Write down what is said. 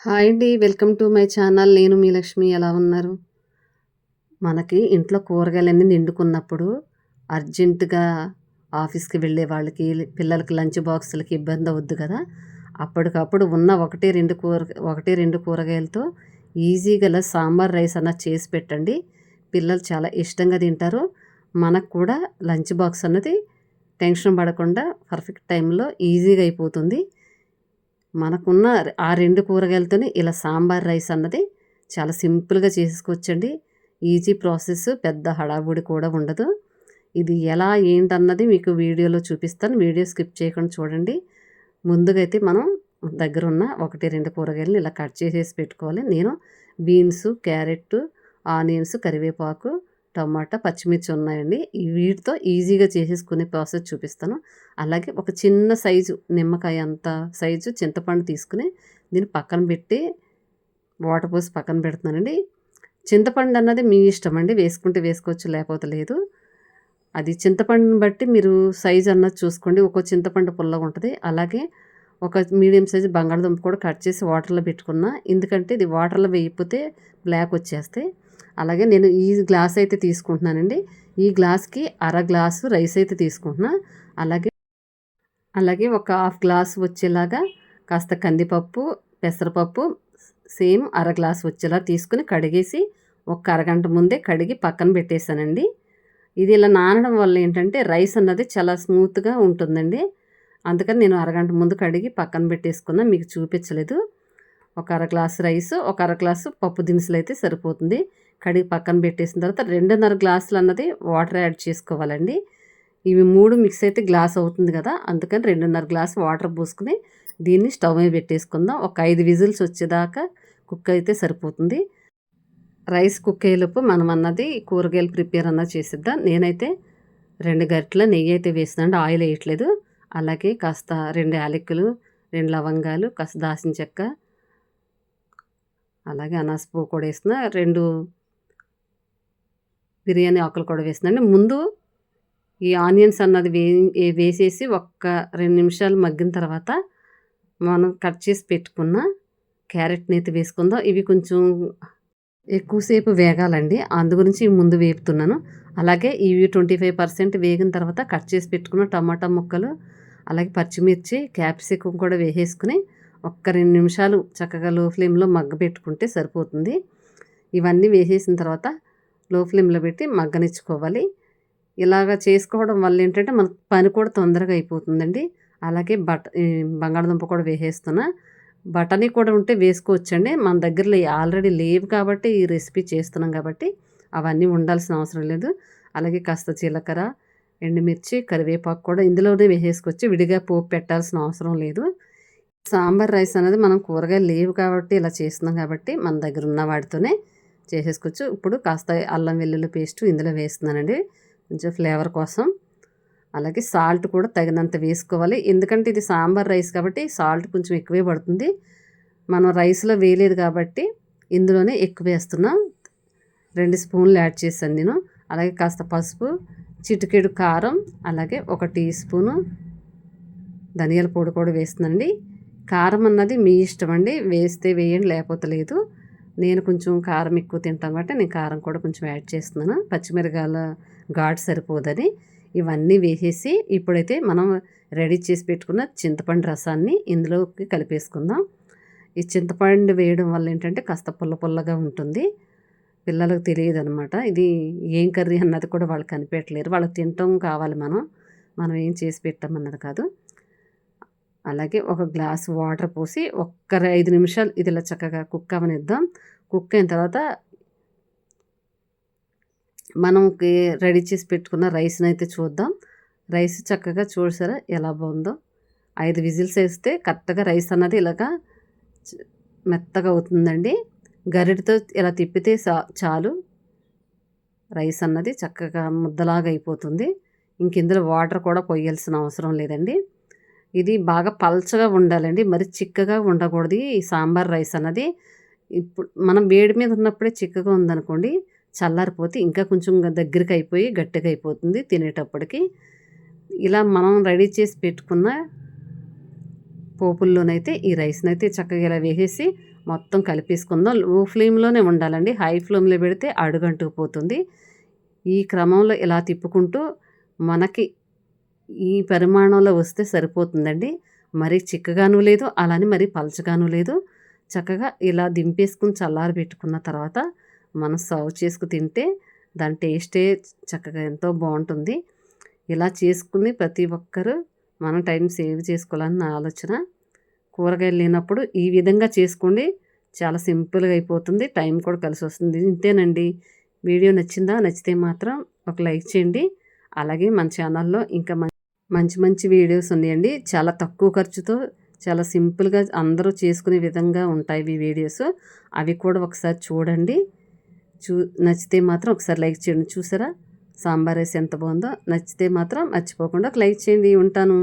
Hi అండి. Welcome to my channel. నేను మీ లక్ష్మి. ఎలా ఉన్నారు? మనకి ఇంట్లో కూరగాయలన్నీ నిండుకున్నప్పుడు అర్జెంటుగా ఆఫీస్‌కి వెళ్ళే వాళ్ళకి, పిల్లలకి లంచ్ బాక్సులకి ఇబ్బంది అవుద్ది కదా! అప్పటికప్పుడు ఉన్న 1, 2 కూరగాయలతో ఈజీగా ఇలా సాంబార్ రైస్ అన్నది చేసి పెట్టండి. పిల్లలు చాలా ఇష్టంగా తింటారు. మనకు కూడా లంచ్ బాక్స్ అన్నది టెన్షన్ పడకుండా పర్ఫెక్ట్ టైంలో ఈజీగా అయిపోతుంది. మనకున్న ఆ 2 కూరగాయలతోని ఇలా సాంబార్ రైస్ అన్నది చాలా సింపుల్‌గా చేసేసుకోవచ్చండి. ఈజీ ప్రాసెస్, పెద్ద హడావుడి కూడా ఉండదు. ఇది ఎలా ఏంటన్నది మీకు వీడియోలో చూపిస్తాను. వీడియో స్కిప్ చేయకుండా చూడండి. ముందుగా అయితే మనం దగ్గరున్న 1, 2 కూరగాయలని ఇలా కట్ చేసేసి పెట్టుకోవాలి. నేను బీన్స్, క్యారెట్, ఆనియన్స్, కరివేపాకు, టమాటా, పచ్చిమిర్చి ఉన్నాయండి. వీటితో ఈజీగా చేసేసుకునే ప్రాసెస్ చూపిస్తాను. అలాగే ఒక చిన్న సైజు నిమ్మకాయ అంత సైజు చింతపండు తీసుకుని దీన్ని పక్కన పెట్టి వాటర్ పోసి పక్కన పెడుతున్నానండి. చింతపండు అన్నది మీ ఇష్టం అండి. వేసుకుంటే వేసుకోవచ్చు, లేకపోతే లేదు. అది చింతపండుని బట్టి మీరు సైజ్ అన్నది చూసుకోండి. ఒక్కో చింతపండు పుల్లగా ఉంటుంది. అలాగే ఒక మీడియం సైజు బంగాళదుంప కూడా కట్ చేసి వాటర్లో పెట్టుకున్నా. ఎందుకంటే ఇది వాటర్లో వేయకపోతే బ్లాక్ వచ్చేస్తాయి. అలాగే నేను ఈ గ్లాస్ అయితే తీసుకుంటున్నానండి. ఈ గ్లాస్కి అర గ్లాసు రైస్ అయితే తీసుకుంటున్నా. అలాగే అలాగే ఒక హాఫ్ గ్లాస్ వచ్చేలాగా కాస్త కందిపప్పు, పెసరపప్పు సేమ్ అర గ్లాస్ వచ్చేలా తీసుకుని కడిగేసి ఒక అరగంట ముందే కడిగి పక్కన పెట్టేశానండి. ఇది ఇలా నానడం వల్ల ఏంటంటే రైస్ అన్నది చాలా స్మూత్‌గా ఉంటుందండి. అందుకని నేను అరగంట ముందు కడిగి పక్కన పెట్టేసుకున్నా. మీకు చూపించలేదు. ఒక అర గ్లాస్ రైస్, ఒక అర గ్లాసు పప్పు దినుసులైతే సరిపోతుంది. కడిగి పక్కన పెట్టేసిన తర్వాత 2:30 గ్లాసులు అన్నది వాటర్ యాడ్ చేసుకోవాలండి. ఇవి 3 మిక్స్ అయితే గ్లాస్ అవుతుంది కదా! అందుకని 2:30 గ్లాస్ వాటర్ పోసుకొని దీన్ని స్టవ్ మీద పెట్టేసుకుందాం. ఒక 5 విజిల్స్ వచ్చేదాకా కుక్ అయితే సరిపోతుంది. రైస్ కుక్ అయ్యేలోపు మనం అన్నది కూరగాయలు ప్రిపేర్ అన్నది చేసేద్దాం. నేనైతే 2 గరిటెల నెయ్యి అయితే వేస్తున్నానండి. ఆయిల్ వేయట్లేదు. అలాగే కాస్త 2 యాలకులు, 2 లవంగాలు, కాస్త దాల్చిన చెక్క, అలాగే అనాస పువ్వు కూడా వేస్తున్నా. 2 బిర్యానీ ఆకులు కూడా వేస్తున్నానండి. ముందు ఈ ఆనియన్స్ అన్నది వేసేసి ఒక్క 2 నిమిషాలు మగ్గిన తర్వాత మనం కట్ చేసి పెట్టుకున్న క్యారెట్‌ని అయితే వేసుకుందాం. ఇవి కొంచెం ఎక్కువసేపు వేగాలండి. అందు గురించి ముందు వేపుతున్నాను. అలాగే ఇవి 25% వేగిన తర్వాత కట్ చేసి పెట్టుకున్న టమాటా ముక్కలు, అలాగే పచ్చిమిర్చి, క్యాప్సికం కూడా వేసేసుకుని ఒక్క 2 నిమిషాలు చక్కగా లో ఫ్లేమ్‌లో మగ్గబెట్టుకుంటే సరిపోతుంది. ఇవన్నీ వేసేసిన తర్వాత లో ఫ్లేమ్‌లో పెట్టి మగ్గనిచ్చుకోవాలి. ఇలాగ చేసుకోవడం వల్ల ఏంటంటే మనకు పని కూడా తొందరగా అయిపోతుందండి. అలాగే బంగాళదుంప కూడా వేసేస్తున్నా. బఠానీ కూడా ఉంటే వేసుకోవచ్చండి. మన దగ్గరలో ఆల్రెడీ లేవు కాబట్టి ఈ రెసిపీ చేస్తున్నాం కాబట్టి అవన్నీ ఉండాల్సిన అవసరం లేదు. అలాగే కాస్త జీలకర్ర, ఎండుమిర్చి, కరివేపాకు కూడా ఇందులోనే వేసేసుకోవచ్చు. విడిగా పోపు పెట్టాల్సిన అవసరం లేదు. సాంబార్ రైస్ అనేది మనం కూరగాయలు లేవు కాబట్టి ఇలా చేస్తున్నాం కాబట్టి మన దగ్గర ఉన్న వాటితోనే చేసేసుకోవచ్చు. ఇప్పుడు కాస్త అల్లం వెల్లుల్లి పేస్ట్ ఇందులో వేస్తున్నానండి కొంచెం ఫ్లేవర్ కోసం. అలాగే సాల్ట్ కూడా తగినంత వేసుకోవాలి. ఎందుకంటే ఇది సాంబార్ రైస్ కాబట్టి సాల్ట్ కొంచెం ఎక్కువే పడుతుంది. మనం రైస్‌లో వేయలేదు కాబట్టి ఇందులోనే ఎక్కువ వేస్తున్నాం. 2 స్పూన్లు యాడ్ చేశాను నేను. అలాగే కాస్త పసుపు, చిటికెడు కారం, అలాగే ఒక టీ స్పూను ధనియాల పొడి కూడా వేస్తున్నానండి. కారం అన్నది మీ ఇష్టం అండి. వేస్తే వేయండి, లేకపోతే లేదు. నేను కొంచెం కారం ఎక్కువ తింటాను కాబట్టి నేను కారం కూడా కొంచెం యాడ్ చేస్తున్నాను. పచ్చిమిరపకాయల ఘాటు సరిపోదని. ఇవన్నీ వేసేసి ఇప్పుడైతే మనం రెడీ చేసి పెట్టుకున్న చింతపండు రసాన్ని ఇందులోకి కలిపేసుకుందాం. ఈ చింతపండు వేయడం వల్ల ఏంటంటే కాస్త పుల్ల పుల్లగా ఉంటుంది. పిల్లలకు తెలియదనమాట. ఇది ఏం కర్రీ అన్నది కూడా వాళ్ళు కనిపెట్టలేరు. వాళ్ళకి తినటం కావాలి మనం ఏం చేసి పెట్టామన్నది కాదు. అలాగే ఒక గ్లాస్ వాటర్ పోసి ఒక్క 5 నిమిషాలు ఇది ఇలా చక్కగా కుక్ అవ్వనిద్దాం. కుక్ అయిన తర్వాత మనకి రెడీ చేసి పెట్టుకున్న రైస్‌ని అయితే చూద్దాం. రైస్ చక్కగా చూసారా ఎలా బాగుందో. 5 విజిల్స్ వేస్తే కరెక్ట్‌గా రైస్ అన్నది ఇలాగా చ మెత్తగా అవుతుందండి. గరిటెతో ఇలా తిప్పితే చాలు. రైస్ అన్నది చక్కగా ముద్దలాగా అయిపోతుంది. ఇంక ఇందులో వాటర్ కూడా పొయ్యాల్సిన అవసరం లేదండి. ఇది బాగా పల్చగా ఉండాలండి. మరి చిక్కగా ఉండకూడదు ఈ సాంబార్ రైస్ అన్నది. ఇప్పుడు మనం వేడి మీద ఉన్నప్పుడే చిక్కగా ఉందనుకోండి, చల్లారిపోతే ఇంకా కొంచెం దగ్గరికి అయిపోయి గట్టిగా అయిపోతుంది తినేటప్పటికి. ఇలా మనం రెడీ చేసి పెట్టుకున్న పోపుల్లోనైతే ఈ రైస్‌నైతే చక్కగా ఇలా వేసేసి మొత్తం కలిపేసుకుందాం. లో ఫ్లేమ్‌లోనే ఉండాలండి. హై ఫ్లేమ్‌లో పెడితే అడుగంటుకుపోతుంది. ఈ క్రమంలో ఇలా తిప్పుకుంటూ మనకి ఈ పరిమాణంలో వస్తే సరిపోతుందండి. మరీ చిక్కగాను లేదు, అలానే మరీ పలచగాను లేదు. చక్కగా ఇలా దింపేసుకొని చల్లారబెట్టుకున్న తర్వాత మనం సర్వ్ చేసుకు తింటే దాని టేస్టే చక్కగా ఎంతో బావుంటుంది. ఇలా చేసుకుని ప్రతి ఒక్కరు మనం టైం సేవ్ చేసుకోవాలని నా ఆలోచన. కూరగాయలు లేనప్పుడు ఈ విధంగా చేసుకోండి. చాలా సింపుల్‌గా అయిపోతుంది. టైం కూడా కలిసొస్తుంది. ఇంతేనండి. వీడియో నచ్చిందా? నచ్చితే మాత్రం ఒక లైక్ చేయండి. అలాగే మన ఛానల్‌లో ఇంకా మంచి మంచి వీడియోస్ ఉన్నాయండి. చాలా తక్కువ ఖర్చుతో చాలా సింపుల్‌గా అందరూ చేసుకునే విధంగా ఉంటాయి ఈ వీడియోస్. అవి కూడా ఒకసారి చూడండి. చూ నచ్చితే మాత్రం ఒకసారి లైక్ చేయండి. చూసారా సాంబార్ రైస్ ఎంత బాగుందో? నచ్చితే మాత్రం మర్చిపోకుండా ఒక లైక్ చేయండి. ఉంటాను.